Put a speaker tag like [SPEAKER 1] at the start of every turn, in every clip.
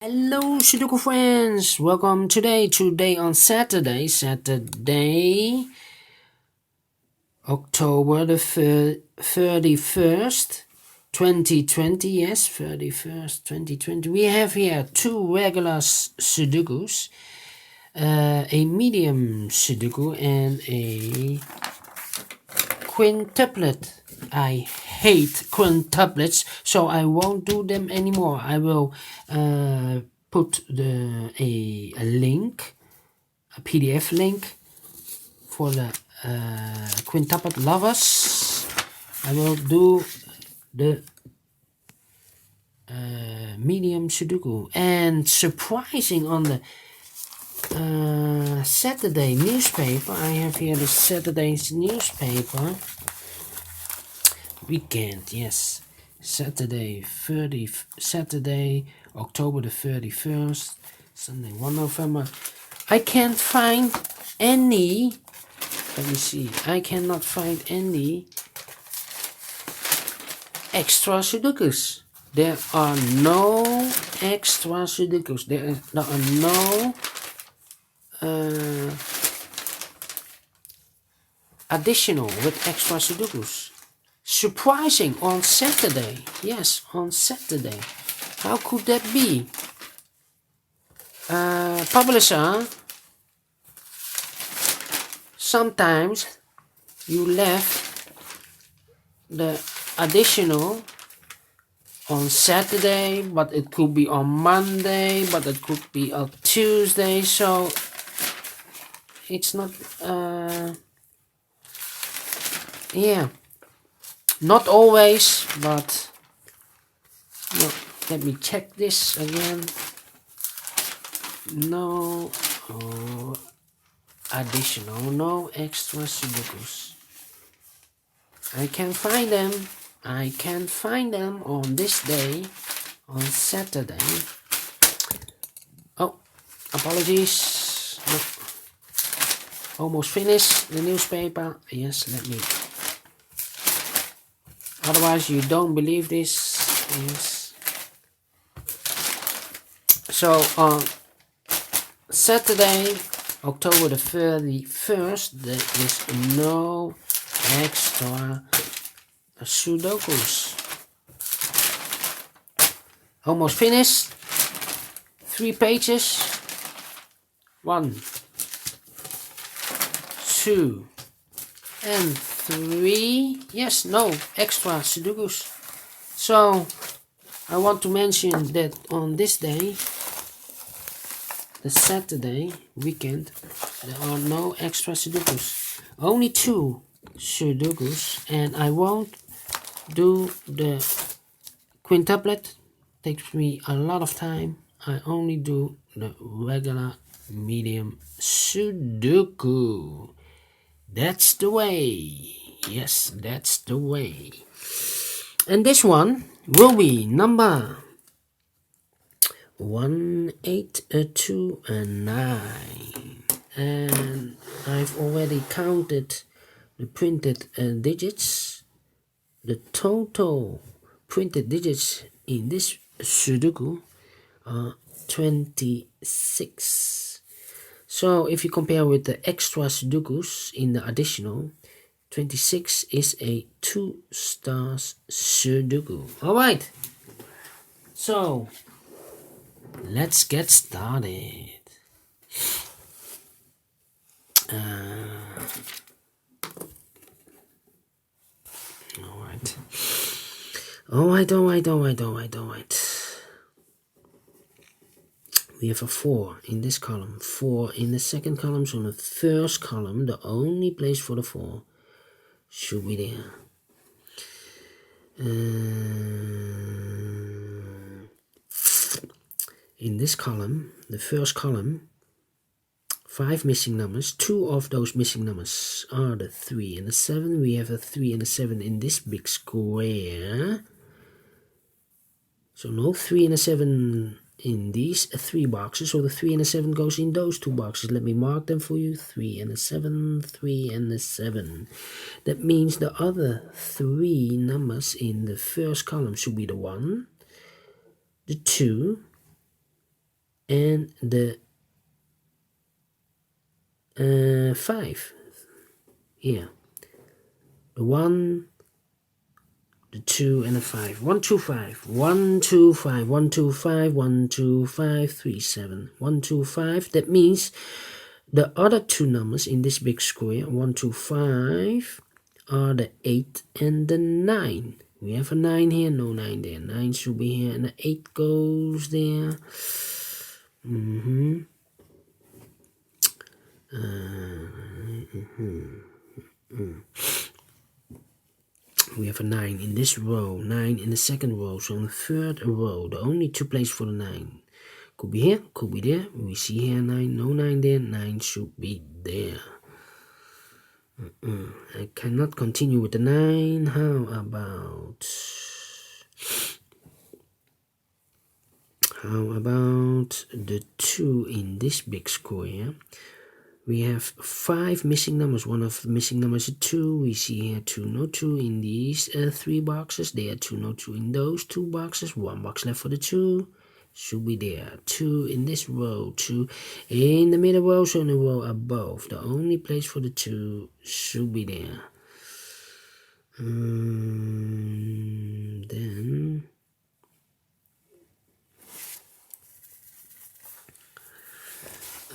[SPEAKER 1] Hello Sudoku friends, welcome today on Saturday, October the 31st, 2020, yes, 31st, 2020. We have here two regular Sudokus, a medium Sudoku and a quintuplet. I hate quintuplets, so I won't do them anymore. I will put a link, a PDF link for the quintuplet lovers. I will do the medium Sudoku, and surprising on the Saturday newspaper. I have here the Saturday's newspaper. Weekend, yes, Saturday, October the 31st, Sunday, 1 November. I can't find any, let me see, I cannot find any extra Sudokus. There are no extra Sudokus. There are no additional with extra Sudokus. Surprising on Saturday. Yes, on Saturday. How could that be? Publisher, sometimes you left the additional on Saturday, but it could be on Monday, but it could be on Tuesday, so it's not, yeah. Not always, but no, let me check this again. No additional, no extra Sudokus. I can find them. I can find them on this day, on Saturday. Oh, apologies. No. Almost finished the newspaper. Yes, let me. Otherwise you don't believe this. Yes. So on Saturday, October the 31st, there is no extra Sudokus. Almost finished. 3 pages. 1, 2, and 3. Yes, no extra Sudokus. So I want to mention that on this day, the Saturday weekend, there are no extra Sudokus. Only 2 Sudokus, and I won't do the quintuplet. Takes me a lot of time. I only do the regular medium Sudoku. That's the way. Yes, that's the way. And this one will be number 1, 8, 2, and 9. And I've already counted the printed digits. The total printed digits in this Sudoku are 26. So if you compare with the extra Sudokus in the additional, 26 is a 2 stars Sudoku. Alright, so let's get started. Alright. We have a 4 in this column, 4 in the second column, so in the first column, the only place for the 4 should be there. In this column, the first column, 5 missing numbers. 2 of those missing numbers are the 3 and the 7. We have a 3 and a 7 in this big square. So no 3 and a 7 in these 3 boxes, so the 3 and a 7 goes in those 2 boxes. Let me mark them for you. 3 and a 7, 3 and a 7. That means the other 3 numbers in the first column should be the 1, the 2, and the 5 here. The 1, the 2, and the 5. 1, 2, 5. 1, 2, 5. 1, 2, 5. 1, 2, 5. 3, 7. 1, 2, 5. That means the other two numbers in this big square, 1, 2, 5, are the 8 and the 9. We have a 9 here, no 9 there. 9 should be here, and the 8 goes there. We have a 9 in this row, 9 in the second row, so in the third row, the only two places for the 9. Could be here, could be there. We see here 9, no 9 there, 9 should be there. I cannot continue with the 9. How about the 2 in this big square? We have 5 missing numbers. One of the missing numbers is 2. We see here 2, no 2 in these 3 boxes. There are 2, no 2 in those 2 boxes. 1 box left for the 2. Should be there. 2 in this row. 2 in the middle row, so in the row above. The only place for the 2 should be there. Then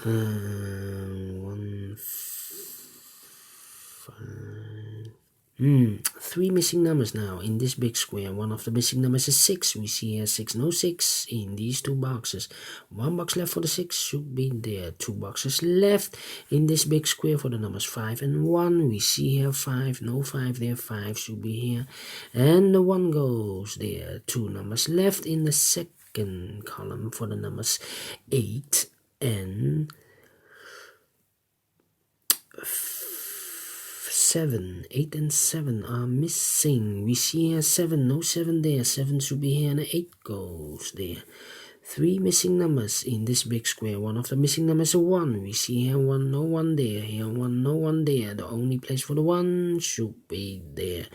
[SPEAKER 1] one, 5. 3 missing numbers now in this big square. One of the missing numbers is 6. We see here 6, no 6 in these 2 boxes. 1 box left for the 6 should be there. 2 boxes left in this big square for the numbers 5 and 1. We see here 5, no 5 there. 5 should be here, and the 1 goes there. 2 numbers left in the second column for the numbers 8 and 7. 8 and 7 are missing. We see here 7, no 7 there. 7 should be here, and 8 goes there. 3 missing numbers in this big square. One of the missing numbers is 1. We see here 1, no 1 there. Here 1, no 1 there. The only place for the 1 should be there.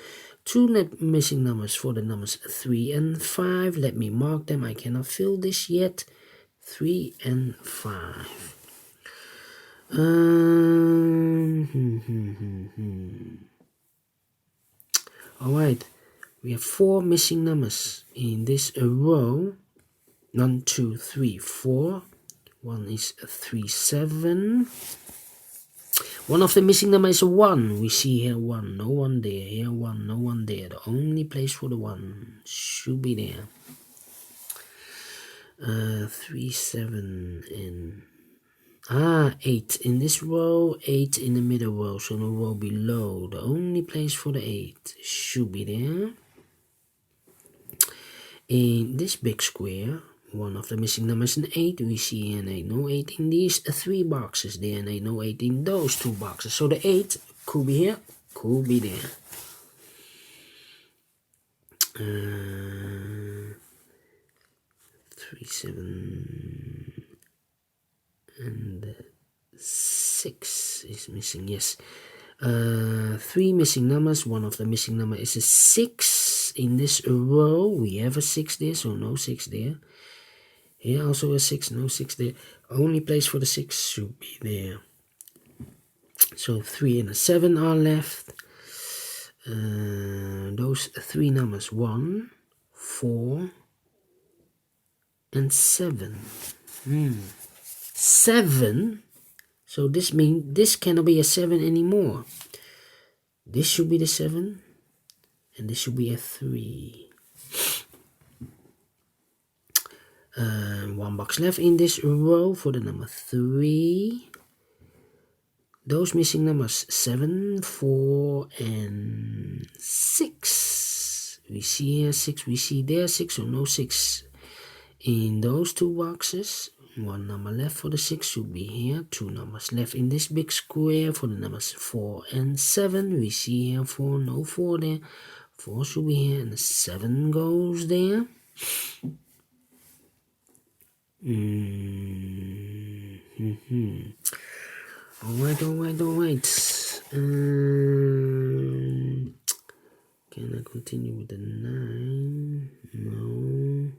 [SPEAKER 1] 2 missing numbers for the numbers 3 and 5. Let me mark them. I cannot fill this yet. 3 and 5. Alright, we have 4 missing numbers in this row. 1, 2, 3, 4. One is 3, 7. One of the missing numbers is 1. We see here 1, no 1 there. Here 1, no 1 there. The only place for the 1 should be there. 3, 7, and 8 in this row, 8 in the middle row, so the row below. The only place for the 8 should be there. In this big square, one of the missing numbers is an 8. We see an 8, no 8 in these 3 boxes. There and 8, no 8 in those 2 boxes. So the 8 could be here, could be there. 3, 7, and 6 is missing. Yes, 3 missing numbers. One of the missing number is a 6 in this row. We have a 6 there, so no 6 there. Here also a 6, no 6 there. Only place for the 6 should be there. So 3 and a 7 are left. Those 3 numbers, 1, 4, and 7. 7. So this means this cannot be a 7 anymore. This should be the 7, and this should be a 3. 1 box left in this row for the number 3. Those missing numbers 7, 4, and 6. We see here 6. We see there 6, so no 6 in those 2 boxes. 1 number left for the 6 should be here. 2 numbers left in this big square for the numbers 4 and 7. We see here 4, no 4 there. 4 should be here, and the 7 goes there. Alright. Can I continue with the 9? No.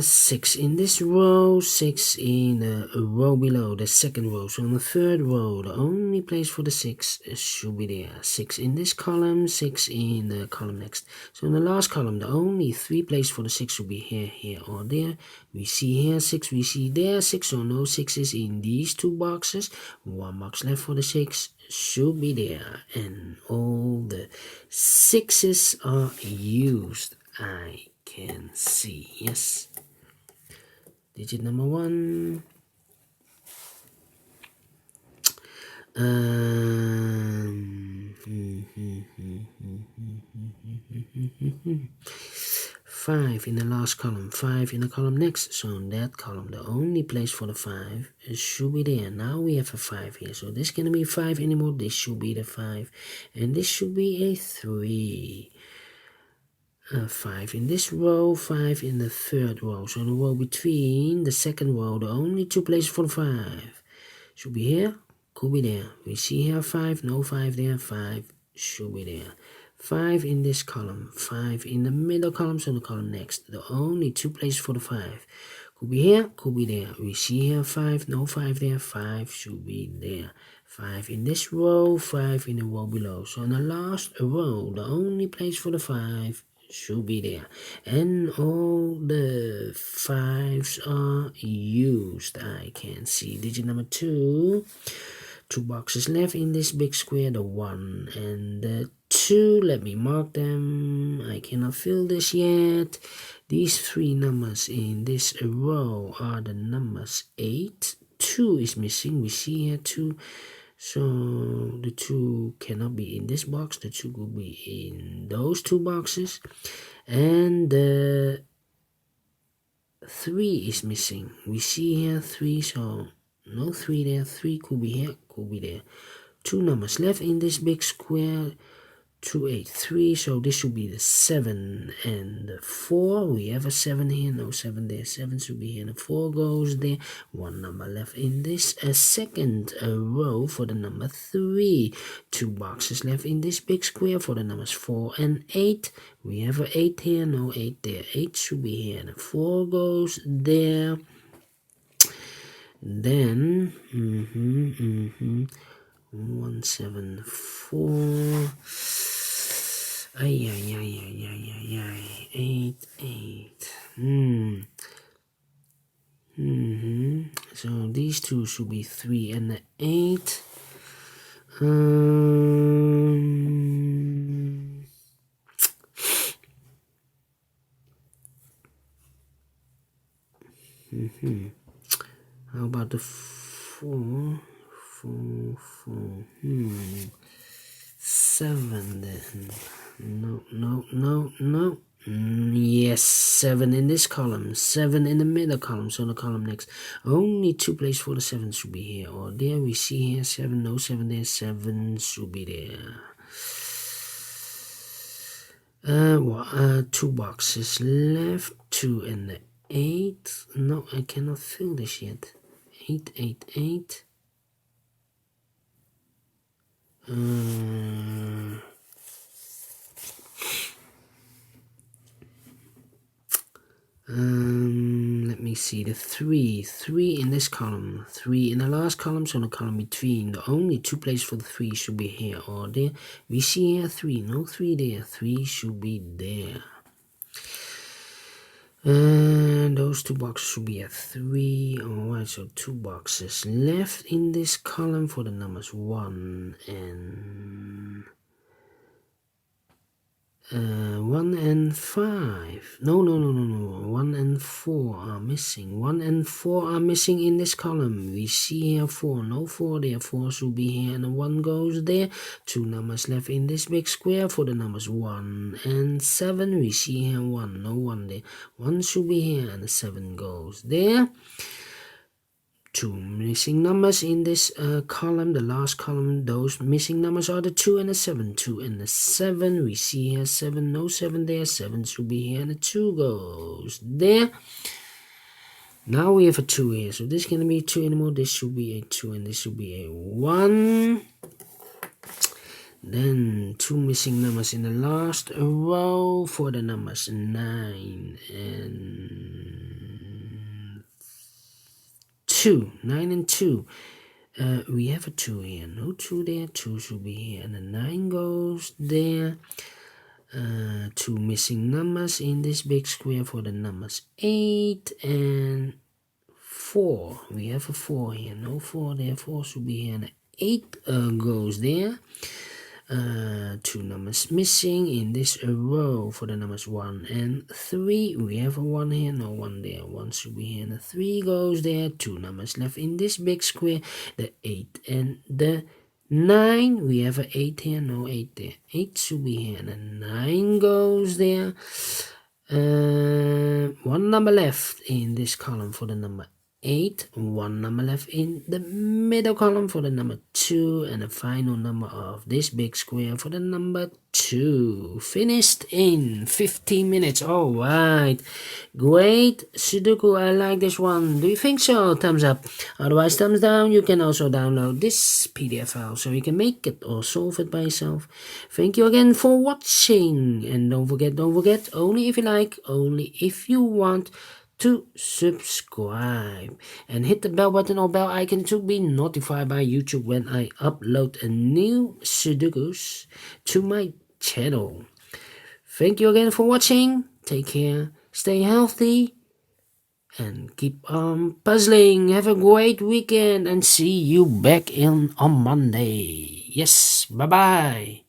[SPEAKER 1] 6 in this row, 6 in the row below, the second row. So on the third row, the only place for the 6 should be there. 6 in this column, 6 in the column next. So in the last column, the only 3 places for the 6 should be here, here, or there. We see here 6, we see there 6, so no 6s in these 2 boxes. 1 box left for the 6 should be there, and all the 6s are used. I can see, yes. Digit number 1. 5 in the last column, 5 in the column next. So in that column, the only place for the 5 should be there. Now we have a 5 here. So this cannot be 5 anymore. This should be the 5. And this should be a 3. 5 in this row, 5 in the third row. So the row between the second row, the only 2 places for the 5 should be here, could be there. We see here 5, no 5 there, 5 should be there. 5 in this column, 5 in the middle column, so the column next. The only 2 places for the 5 could be here, could be there. We see here 5, no 5 there, 5 should be there. 5 in this row, 5 in the row below. So in the last row, the only place for the 5 should be there, and all the 5s are used. I can see digit number 2. 2 boxes left in this big square, the 1 and the 2. Let me mark them. I cannot fill this yet. These 3 numbers in this row are the numbers 8. 2 is missing. We see here 2. So the 2 cannot be in this box. The 2 could be in those 2 boxes. And the 3 is missing. We see here 3, so no 3 there. 3 could be here, could be there. 2 numbers left in this big square. 2, 8, 3. So this should be the 7 and the 4. We have a 7 here, no 7 there. 7 should be here, and the 4 goes there. 1 number left in this second row for the number 3. 2 boxes left in this big square for the numbers 4 and 8. We have a 8 here, no 8 there. 8 should be here, and the 4 goes there. Then 174. 8, 8. So these 2 should be 3 and the 8. How about the 4? 7 then. No. Yes, 7 in this column, 7 in the middle column, so the column next. Only 2 places for the 7 should be here or there. We see here 7, no 7 there, 7 should be there. 2 boxes left, 2 and the 8. No, I cannot fill this yet. 8, 8, 8. Let me see, the 3 in this column, 3 in the last column, so the column between. The only 2 places for the 3 should be here or there. We see here 3, no 3 there, 3 should be there. And those 2 boxes should be at 3. Alright, so 2 boxes left in this column for the numbers 1 and 5. No. 1 and 4 are missing. 1 and 4 are missing in this column. We see here 4. No 4 there. 4 should be here and the 1 goes there. 2 numbers left in this big square for the numbers 1 and 7. We see here 1. No 1 there. 1 should be here and the 7 goes there. 2 missing numbers in this column, the last column. Those missing numbers are the 2 and the 7. 2 and the 7. We see here 7, no 7 there. 7 should be here and the 2 goes there. Now we have a 2 here, so this can't be 2 anymore. This should be a 2 and this should be a 1. Then 2 missing numbers in the last row for the numbers 9 and 2. 9 and 2. We have a 2 here. No 2 there. 2 should be here. And the 9 goes there. 2 missing numbers in this big square for the numbers 8 and 4. We have a 4 here. No 4 there. 4 should be here. And 8 goes there. 2 numbers missing in this row for the numbers 1 and 3. We have a 1 here, no 1 there. 1 should be here and the 3 goes there. 2 numbers left in this big square, the 8 and the 9. We have a 8 here, no 8 there. 8 should be here and the 9 goes there. 1 number left in this column for the number 8, 1 number left in the middle column for the number 2, and the final number of this big square for the number 2. Finished in 15 minutes. Alright, great Sudoku. I like this one. Do you think so? Thumbs up. Otherwise, thumbs down. You can also download this PDF file so you can make it or solve it by yourself. Thank you again for watching, and don't forget, only if you like, only if you want, to subscribe and hit the bell button or bell icon to be notified by YouTube when I upload a new Sudokus to my channel. Thank you again for watching. Take care, stay healthy, and keep on puzzling. Have a great weekend and see you back on Monday. Yes, bye-bye.